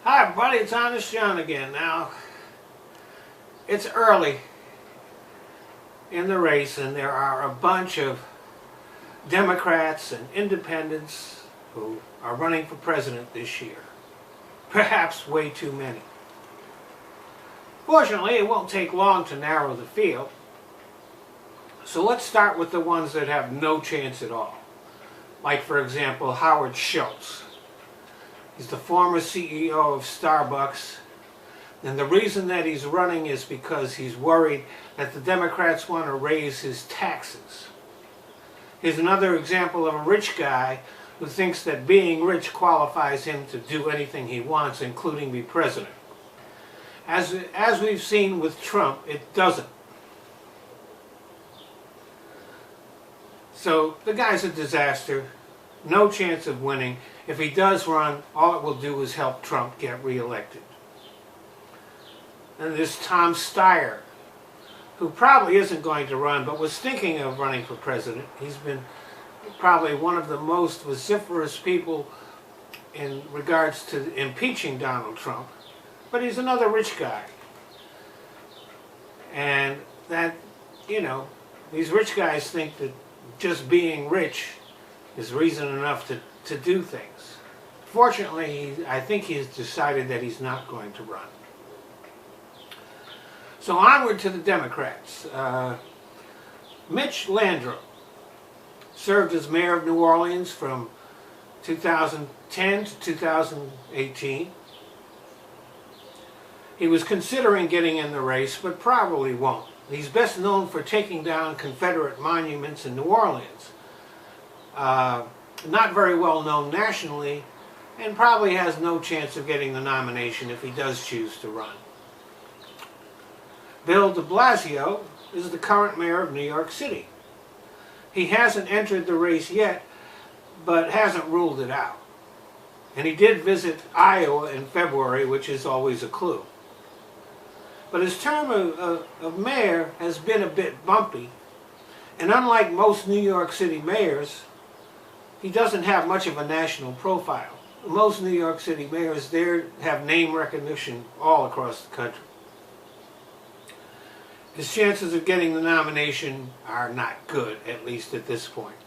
Hi everybody, it's Honest John again. Now, it's early in the race and there are a bunch of Democrats and independents who are running for president this year. Perhaps way too many. Fortunately, it won't take long to narrow the field. So let's start with the ones that have no chance at all. Like, for example, Howard Schultz. He's the former CEO of Starbucks, and the reason that he's running is because he's worried that the Democrats want to raise his taxes. Here's another example of a rich guy who thinks that being rich qualifies him to do anything he wants, including be president. As we've seen with Trump, it doesn't. So the guy's a disaster, no chance of winning. If he does run, all it will do is help Trump get reelected. And there's Tom Steyer, who probably isn't going to run, but was thinking of running for president. He's been probably one of the most vociferous people in regards to impeaching Donald Trump. But he's another rich guy. And that, these rich guys think that just being rich is reason enough to do things. Fortunately, I think he's decided that he's not going to run. So onward to the Democrats. Mitch Landrieu served as mayor of New Orleans from 2010 to 2018. He was considering getting in the race, but probably won't. He's best known for taking down Confederate monuments in New Orleans. Not very well known nationally, and probably has no chance of getting the nomination if he does choose to run. Bill de Blasio is the current mayor of New York City. He hasn't entered the race yet, but hasn't ruled it out. And he did visit Iowa in February, which is always a clue. But his term of mayor has been a bit bumpy, and unlike most New York City mayors, he doesn't have much of a national profile. Most New York City mayors there have name recognition all across the country. His chances of getting the nomination are not good, at least at this point.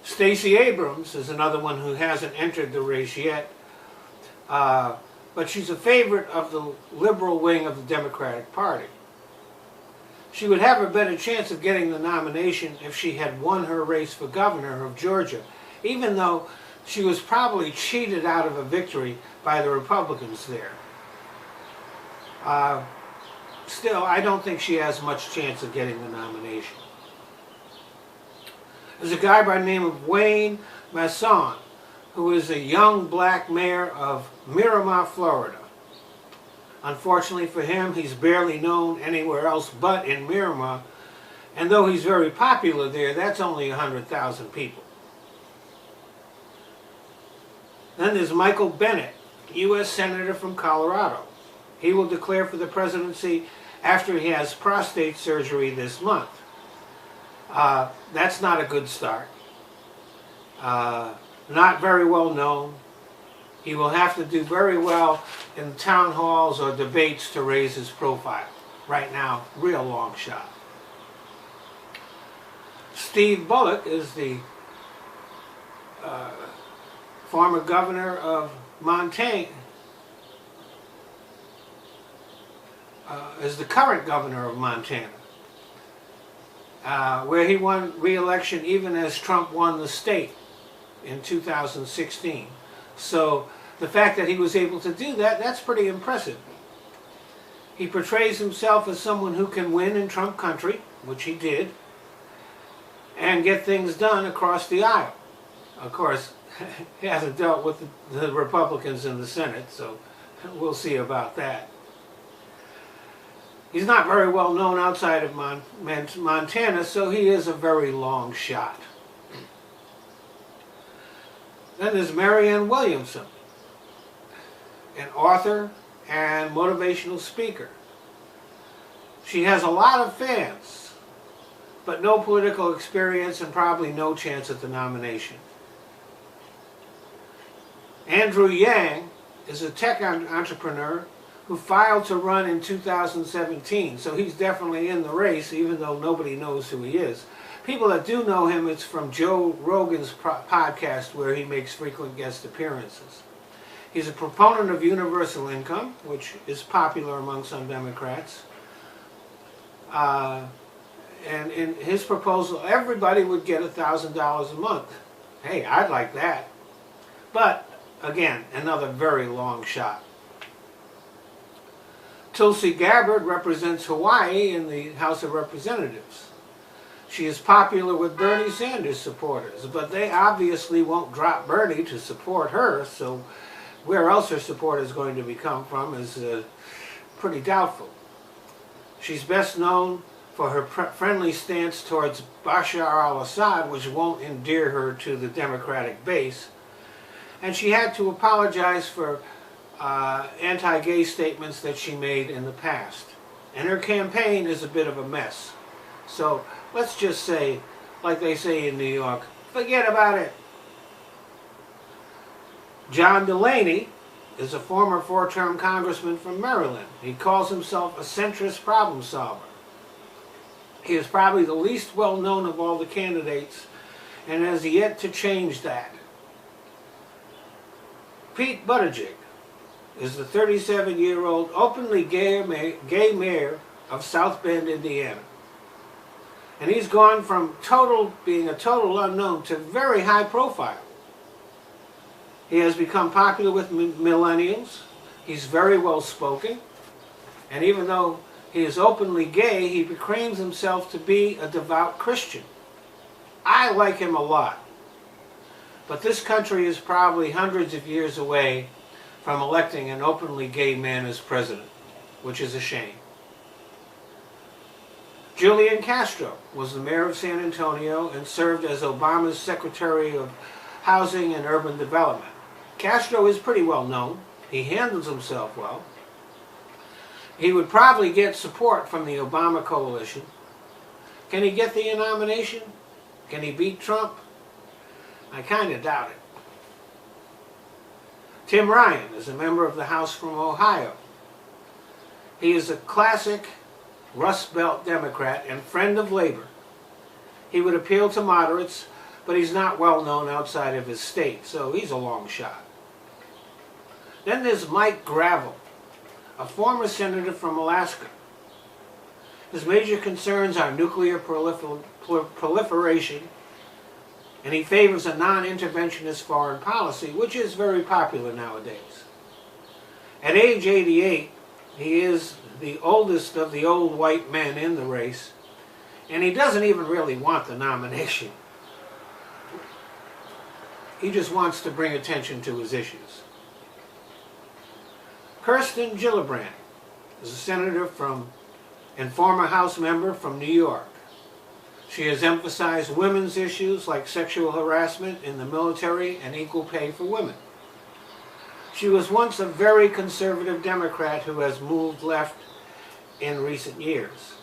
Stacey Abrams is another one who hasn't entered the race yet, but she's a favorite of the liberal wing of the Democratic Party. She would have a better chance of getting the nomination if she had won her race for governor of Georgia, even though she was probably cheated out of a victory by the Republicans there. Still, I don't think she has much chance of getting the nomination. There's a guy by the name of Wayne Masson, who is a young black mayor of Miramar, Florida. Unfortunately for him, he's barely known anywhere else but in Miramar, and though he's very popular there, that's only 100,000 people. Then there's Michael Bennet, U.S. Senator from Colorado. He will declare for the presidency after he has prostate surgery this month. That's not a good start. Not very well known. He will have to do very well in town halls or debates to raise his profile. Right now, real long shot. Steve Bullock is the former governor of Montana, is the current governor of Montana, where he won re-election even as Trump won the state in 2016. So the fact that he was able to do that, that's pretty impressive. He portrays himself as someone who can win in Trump country, which he did, and get things done across the aisle. Of course, he hasn't dealt with the Republicans in the Senate, so we'll see about that. He's not very well known outside of Montana, so he is a very long shot. Then there's Marianne Williamson, an author and motivational speaker. She has a lot of fans, but no political experience and probably no chance at the nomination. Andrew Yang is a tech entrepreneur who filed to run in 2017. So he's definitely in the race, even though nobody knows who he is. People that do know him, it's from Joe Rogan's podcast where he makes frequent guest appearances. He's a proponent of universal income, which is popular among some Democrats. And in his proposal, everybody would get $1,000 a month. Hey, I'd like that. But, again, another very long shot. Tulsi Gabbard represents Hawaii in the House of Representatives. She is popular with Bernie Sanders supporters, but they obviously won't drop Bernie to support her, so where else her support is going to come from is pretty doubtful. She's best known for her friendly stance towards Bashar al-Assad, which won't endear her to the Democratic base. And she had to apologize for anti-gay statements that she made in the past. And her campaign is a bit of a mess. So let's just say, like they say in New York, forget about it. John Delaney is a former four-term congressman from Maryland. He calls himself a centrist problem solver. He is probably the least well-known of all the candidates and has yet to change that. Pete Buttigieg is the 37-year-old openly gay mayor of South Bend, Indiana. And he's gone from being a total unknown to very high profile. He has become popular with millennials. He's very well spoken. And even though he is openly gay, he proclaims himself to be a devout Christian. I like him a lot. But this country is probably hundreds of years away from electing an openly gay man as president, which is a shame. Julian Castro was the mayor of San Antonio and served as Obama's Secretary of Housing and Urban Development. Castro is pretty well known. He handles himself well. He would probably get support from the Obama coalition. Can he get the nomination? Can he beat Trump? I kind of doubt it. Tim Ryan is a member of the House from Ohio. He is a classic Rust Belt Democrat and friend of labor. He would appeal to moderates, but he's not well known outside of his state, so he's a long shot. Then there's Mike Gravel, a former senator from Alaska. His major concerns are nuclear proliferation, and he favors a non-interventionist foreign policy, which is very popular nowadays. At age 88, he is the oldest of the old white men in the race, and he doesn't even really want the nomination. He just wants to bring attention to his issues. Kirsten Gillibrand is a senator and former House member from New York. She has emphasized women's issues like sexual harassment in the military and equal pay for women. She was once a very conservative Democrat who has moved left in recent years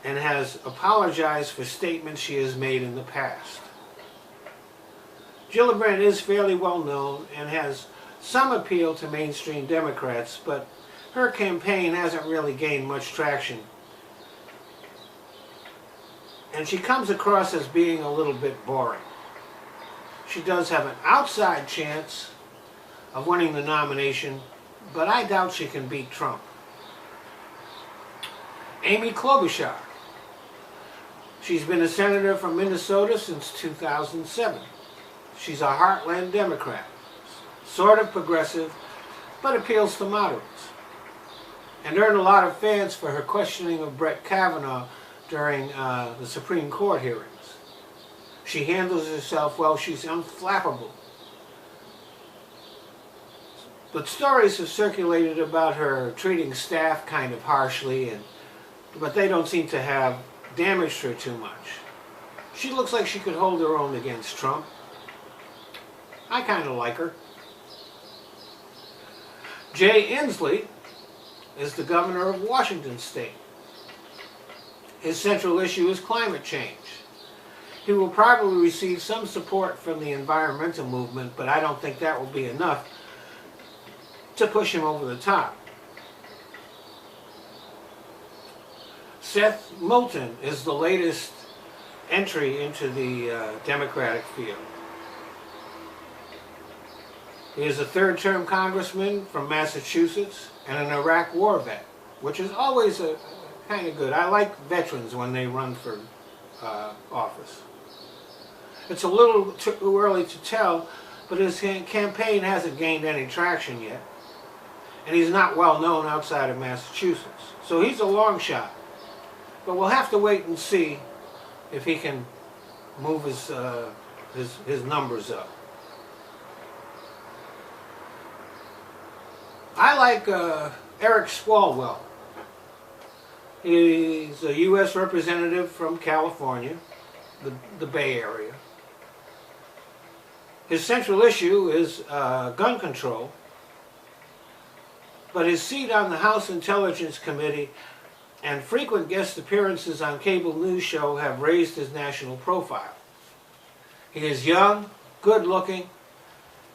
and has apologized for statements she has made in the past. Gillibrand is fairly well known and has some appeal to mainstream Democrats, but her campaign hasn't really gained much traction. And she comes across as being a little bit boring. She does have an outside chance of winning the nomination, but I doubt she can beat Trump. Amy Klobuchar. She's been a senator from Minnesota since 2007. She's a heartland Democrat, sort of progressive, but appeals to moderates, and earned a lot of fans for her questioning of Brett Kavanaugh during the Supreme Court hearings. She handles herself well. She's unflappable. But stories have circulated about her treating staff kind of harshly, but they don't seem to have damaged her too much. She looks like she could hold her own against Trump. I kind of like her. Jay Inslee is the governor of Washington State. His central issue is climate change. He will probably receive some support from the environmental movement, but I don't think that will be enough to push him over the top. Seth Moulton is the latest entry into the Democratic field. He is a third-term congressman from Massachusetts and an Iraq war vet, which is always kind of good. I like veterans when they run for office. It's a little too early to tell, but his campaign hasn't gained any traction yet, and he's not well known outside of Massachusetts. So he's a long shot, but we'll have to wait and see if he can move his numbers up. I like Eric Swalwell. He's a U.S. representative from California, the Bay Area. His central issue is gun control, but his seat on the House Intelligence Committee and frequent guest appearances on cable news show have raised his national profile. He is young, good-looking,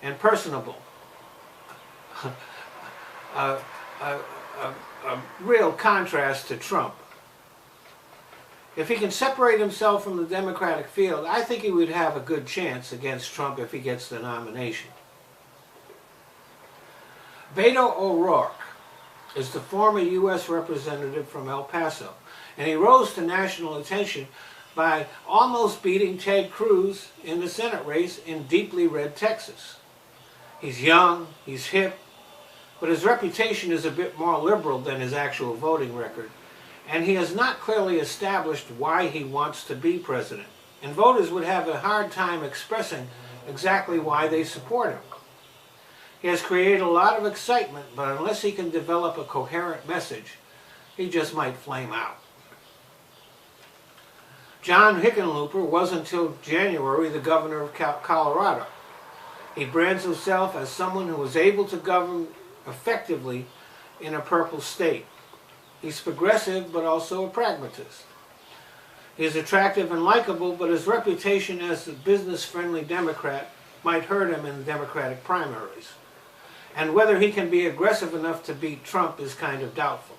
and personable. A real contrast to Trump. If he can separate himself from the Democratic field, I think he would have a good chance against Trump if he gets the nomination. Beto O'Rourke is the former U.S. representative from El Paso, and he rose to national attention by almost beating Ted Cruz in the Senate race in deeply red Texas. He's young, he's hip, but his reputation is a bit more liberal than his actual voting record, and he has not clearly established why he wants to be president, and voters would have a hard time expressing exactly why they support him. He has created a lot of excitement, but unless he can develop a coherent message, he just might flame out. John Hickenlooper was until January the governor of Colorado. He brands himself as someone who was able to govern effectively in a purple state. He's progressive, but also a pragmatist. He is attractive and likable, but his reputation as a business-friendly Democrat might hurt him in the Democratic primaries. And whether he can be aggressive enough to beat Trump is kind of doubtful.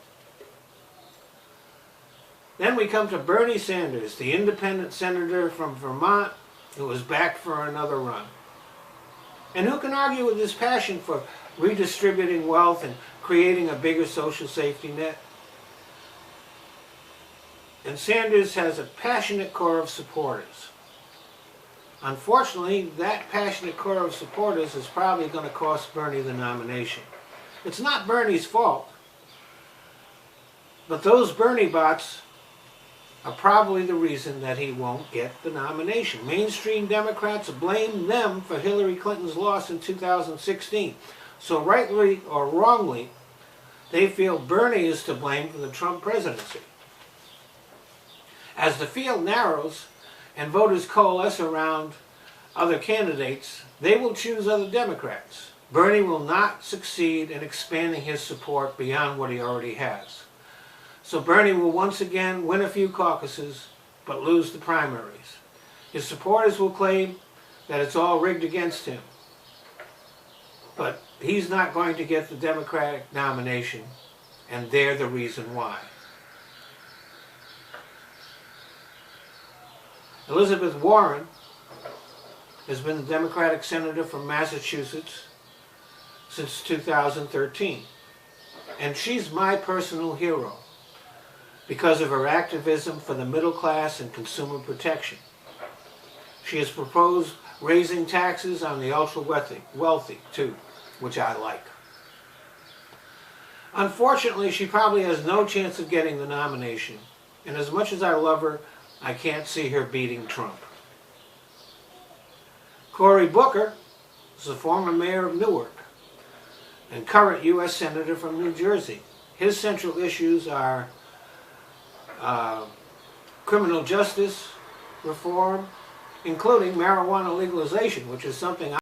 Then we come to Bernie Sanders, the independent senator from Vermont who is back for another run. And who can argue with his passion for redistributing wealth and creating a bigger social safety net? And Sanders has a passionate core of supporters. Unfortunately, that passionate core of supporters is probably going to cost Bernie the nomination. It's not Bernie's fault, but those Bernie bots are probably the reason that he won't get the nomination. Mainstream Democrats blame them for Hillary Clinton's loss in 2016. So rightly or wrongly, they feel Bernie is to blame for the Trump presidency. As the field narrows and voters coalesce around other candidates, they will choose other Democrats. Bernie will not succeed in expanding his support beyond what he already has. So Bernie will once again win a few caucuses, but lose the primaries. His supporters will claim that it's all rigged against him. But he's not going to get the Democratic nomination, and they're the reason why. Elizabeth Warren has been the Democratic senator from Massachusetts since 2013. And she's my personal hero because of her activism for the middle class and consumer protection. She has proposed raising taxes on the ultra-wealthy, too, which I like. Unfortunately, she probably has no chance of getting the nomination, and as much as I love her, I can't see her beating Trump. Cory Booker is the former mayor of Newark and current U.S. Senator from New Jersey. His central issues are criminal justice reform, including marijuana legalization, which is something